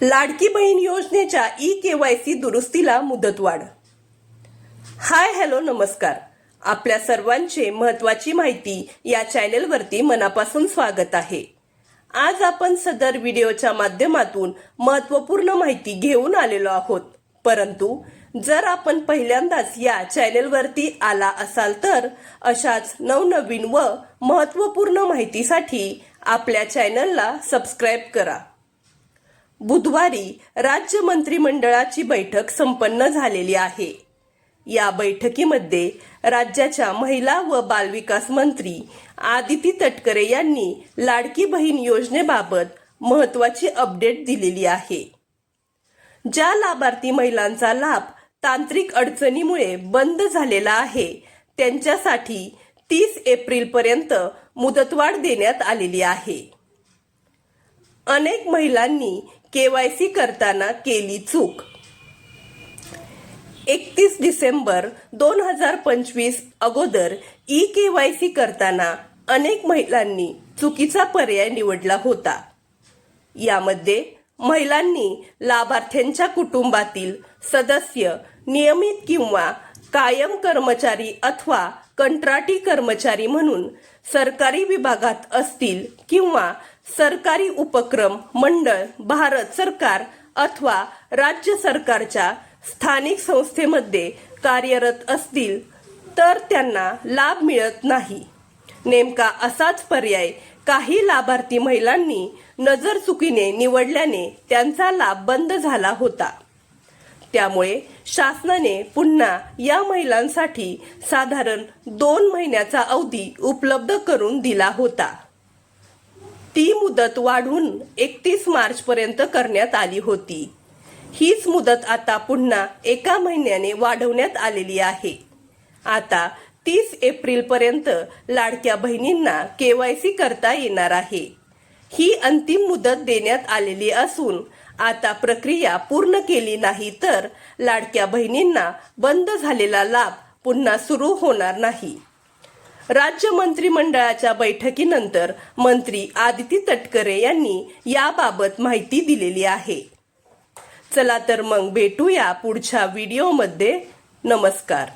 लाडकी बहीण योजनेच्या ई-केवायसी दुरुस्तीला मुदतवाढ। हाय हॅलो नमस्कार। आपल्या सर्वांचे महत्त्वाची माहिती या चॅनलवरती मनापासून स्वागत आहे। आज आपण सदर व्हिडिओच्या माध्यमातून महत्त्वपूर्ण माहिती घेऊन आलेलो आहोत। परंतु जर आपण पहिल्यांदाच या चॅनलवरती आला असाल तर अशाच नवनवीन व महत्त्वपूर्ण माहितीसाठी आपल्या चॅनलला सबस्क्राइब करा। बुधवारी राज्य मंत्रिमंडळाची बैठक संपन्न झालेली आहे। या बैठकीमध्ये राज्याच्या महिला व बालविकास मंत्री आदिती तटकरे यांनी लाडकी बहीण योजनेबाबत महत्त्वाची अपडेट दिलेली आहे। ज्या लाभार्थी महिलांचा लाभ तांत्रिक अडचणीमुळे बंद झालेला आहे त्यांच्यासाठी 30 एप्रिल पर्यंत मुदतवाढ देण्यात आलेली आहे। अनेक महिलांनी केवायसी करताना केली चूक। 31 डिसेंबर 2025 अगोदर ई-केवायसी करताना अनेक महिलांनी चुकीचा पर्याय निवडला होता। यामध्ये महिलांनी लाभार्थ्यांच्या कुटुंबातील सदस्य नियमित किंवा कायम कर्मचारी अथवा कंत्राटी कर्मचारी म्हणून सरकारी विभागात असतील किंवा सरकारी उपक्रम मंडळ, भारत सरकार अथवा राज्य सरकारच्या स्थानिक संस्थेमध्ये कार्यरत असतील तर त्यांना लाभ मिळत नाही। नेमका असाच पर्याय काही लाभार्थी महिलांनी नजरचुकीने निवडल्याने त्यांचा लाभ बंद झाला होता। त्यामुळे शासनाने पुन्हा या महिलांसाठी साधारण 2 महिन्याचा अवधी उपलब्ध करून दिला होता। ती मुदत वाढवून 31 मार्च पर्यंत करण्यात आली होती। हीच मुदत आता पुन्हा 1 महिन्याने वाढवण्यात आलेली आहे। आता 30 एप्रिल पर्यंत लाडक्या बहिणींना केवायसी करता येणार आहे। ही अंतिम मुदत देण्यात आलेली असून आता प्रक्रिया पूर्ण केली नाही तर लाडक्या बहिणींना बंद झालेला लाभ पुन्हा सुरू होणार नाही। राज्य मंत्रिमंडळाच्या बैठकीनंतर मंत्री आदिती तटकरे यांनी याबाबत माहिती दिलेली आहे। चला तर मग भेटूया पुढच्या व्हिडिओमध्ये। नमस्कार।